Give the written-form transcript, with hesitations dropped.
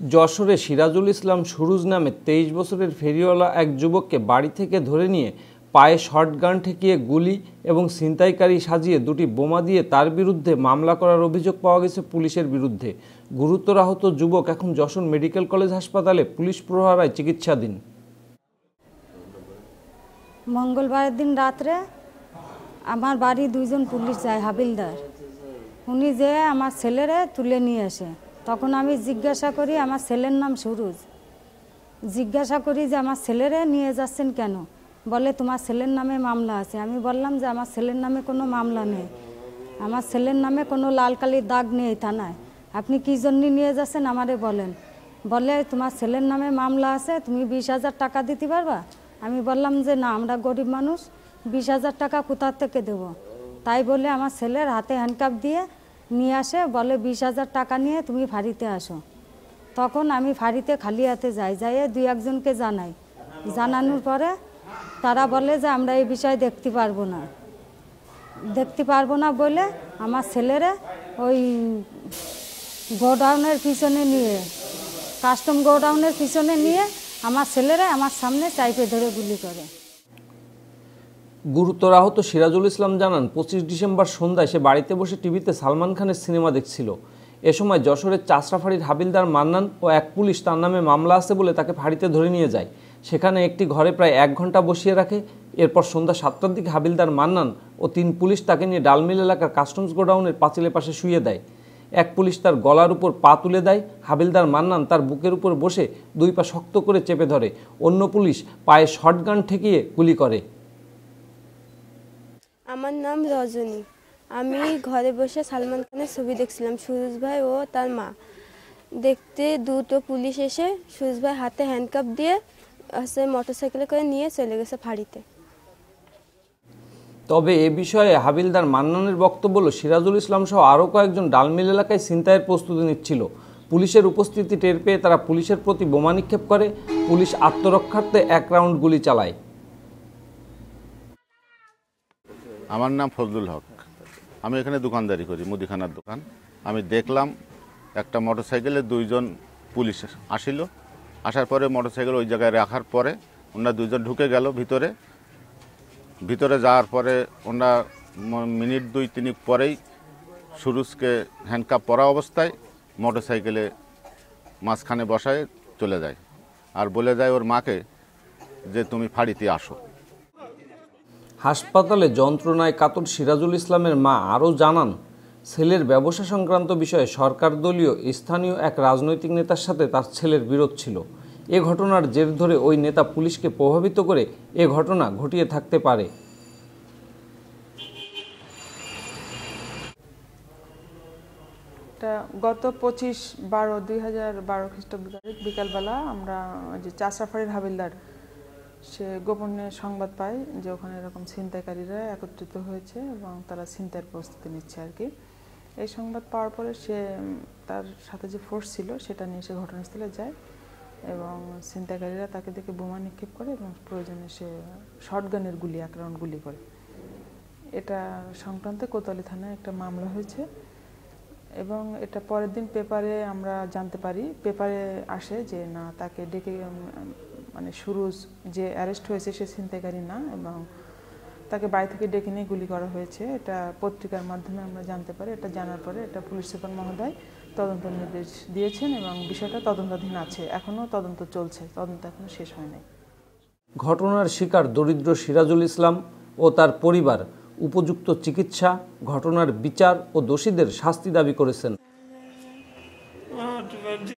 যশোরে সিরাজুল ইসলাম সুরুজ নামে ২৩ বছরের ফেরিওয়ালা এক যুবককে বাড়ি থেকে ধরে নিয়ে পায়ে শটগান ঠেকিয়ে গুলি এবং ছিনতাইকারী সাজিয়ে দুটি বোমা দিয়ে তার বিরুদ্ধে মামলা করার অভিযোগ পাওয়া গেছে পুলিশের বিরুদ্ধে। গুরুতর আহত যুবক এখন যশোর মেডিকেল কলেজ হাসপাতালে পুলিশ প্রহরায় চিকিৎসাধীন। মঙ্গলবারের দিন রাত্রে আমার বাড়ি দুইজন পুলিশ যায়, হাবিলদার। উনি যে আমার ছেলেরে তুলে নিয়ে আসে, তখন আমি জিজ্ঞাসা করি, আমার ছেলের নাম সুরুজ। জিজ্ঞাসা করি যে আমার ছেলেরে নিয়ে যাচ্ছেন কেন? বলে তোমার ছেলের নামে মামলা আছে। আমি বললাম যে আমার ছেলের নামে কোনো মামলা নেই, আমার ছেলের নামে কোনো লাল কালির দাগ নেই থানায়, আপনি কী জন্য নিয়ে যাচ্ছেন আমারে বলেন। বলে তোমার ছেলের নামে মামলা আছে, তুমি 20,000 টাকা দিতে পারবা? আমি বললাম যে না, আমরা গরিব মানুষ, 20,000 টাকা কোথার থেকে দেবো? তাই বলে আমার ছেলের হাতে হ্যান্ডকাপ দিয়ে নিয়ে আসে, বলে 20,000 টাকা নিয়ে তুমি ফাঁড়িতে আসো। তখন আমি ফাঁড়িতে খালি হাতে যাই, যাইয়ে 2-1জনকে জানাই। জানানোর পরে তারা বলে যে আমরা এই বিষয়ে দেখতে পারবো না বলে আমার ছেলেরে ওই গোডাউনের পিছনে নিয়ে, কাস্টম গোডাউনের পিছনে নিয়ে আমার ছেলেরা আমার সামনে চাইপে ধরে গুলি করে। গুরুতর আহত সিরাজুল ইসলাম জানান, 25 ডিসেম্বর সন্ধ্যায় সে বাড়িতে বসে টিভিতে সালমান খানের সিনেমা দেখছিল। এ সময় যশোরের চাষরাফাড়ির হাবিলদার মান্নান ও এক পুলিশ তার নামে মামলা আছে বলে তাকে ফাঁড়িতে ধরে নিয়ে যায়। সেখানে একটি ঘরে প্রায় 1 ঘন্টা বসিয়ে রাখে। এরপর সন্ধ্যা 7টার দিকে হাবিলদার মান্নান ও 3 পুলিশ তাকে নিয়ে ডালমিল এলাকার কাস্টমস গোডাউনের পাঁচিলের পাশে শুইয়ে দেয়। এক পুলিশ তার গলার উপর পা তুলে দেয়। হাবিলদার মান্নান তার বুকের উপর বসে 2 পা শক্ত করে চেপে ধরে। অন্য পুলিশ পায়ে শটগান ঠেকিয়ে গুলি করে। আমার নাম রজনী। আমি ঘরে বসে সালমান খানের ছবি দেখছিলাম, সুরজ ভাই ও তার মা। দেখতে দুটো পুলিশ এসে সুরজ ভাই হাতে হ্যান্ডকাপ দিয়ে মোটরসাইকেলে করে নিয়ে চলে গেছে ফাঁড়িতে। তবে এ বিষয়ে হাবিলদার মান্নানের বক্তব্য হল, সিরাজুল ইসলাম সহ আরও কয়েকজন ডালমিল এলাকায় ছিনতাইয়ের প্রস্তুতি নিচ্ছিল। পুলিশের উপস্থিতি টের পেয়ে তারা পুলিশের প্রতি বোমা নিক্ষেপ করে। পুলিশ আত্মরক্ষার্থে 1 রাউন্ড গুলি চালায়। আমার নাম ফজলুল হক। আমি এখানে দোকানদারি করি, মুদিখানার দোকান। আমি দেখলাম একটা মোটরসাইকেলে 2জন পুলিশ আসিল। আসার পরে মোটরসাইকেল ওই জায়গায় রাখার পরে ওনারা 2জন ঢুকে গেল ভিতরে যাওয়ার পরে ওনারা মিনিট 2-3 পরেই সুরুজকে হ্যান্ডকাপ পরা অবস্থায় মোটরসাইকেলে মাঝখানে বসায় চলে যায়, আর বলে যায় ওর মাকে যে তুমি ফাঁড়িতে আসো। হাসপাতালে যন্ত্রণায় কাতর সিরাজুল ইসলামের মা আরও জানান, ছেলের ব্যবসা সংক্রান্ত বিষয়ে সরকার দলীয় স্থানীয় এক রাজনৈতিক নেতার সাথে তার ছেলের বিরোধ ছিল। এ ঘটনার জের ধরে ওই নেতা পুলিশকে প্রভাবিত করে এ ঘটনা ঘটিয়ে থাকতে পারে। গত 25/12/2012 খ্রিস্টাব্দ তারিখ বিকালবেলা আমরা যে চাষরাফাড়ির হাবিলদার, সে গোপনে সংবাদ পাই যে ওখানে এরকম ছিনতাইকারীরা একত্রিত হয়েছে এবং তারা ছিনতাইয়ের প্রস্তুতি নিচ্ছে আর কি। এই সংবাদ পাওয়ার পরে সে তার সাথে যে ফোর্স ছিল সেটা নিয়ে সে ঘটনাস্থলে যায় এবং ছিনতাইকারীরা তাকে দেখে বোমা নিক্ষেপ করে এবং প্রয়োজনে সে শটগানের গুলি 1 রাউন্ড গুলি করে। এটা সংক্রান্তে কোতোয়ালি থানায় একটা মামলা হয়েছে এবং এটা পরের দিন পেপারে আমরা জানতে পারি, পেপারে আসে যে না, তাকে ডেকে মানে সুরুজ যে অ্যারেস্ট হয়েছে সে ছিনতাইকারী না এবং তাকে বাড়ি থেকে ডেকে নিয়ে গুলি করা হয়েছে। এটা পত্রিকার মাধ্যমে আমরা জানতে পারি। এটা জানার পরে এটা পুলিশ সুপার মহোদয় তদন্ত নির্দেশ দিয়েছেন এবং বিষয়টা তদন্তাধীন আছে, এখনও তদন্ত চলছে, তদন্ত এখনও শেষ হয় নাই। ঘটনার শিকার দরিদ্র সিরাজুল ইসলাম ও তার পরিবার উপযুক্ত চিকিৎসা, ঘটনার বিচার ও দোষীদের শাস্তি দাবি করেছেন।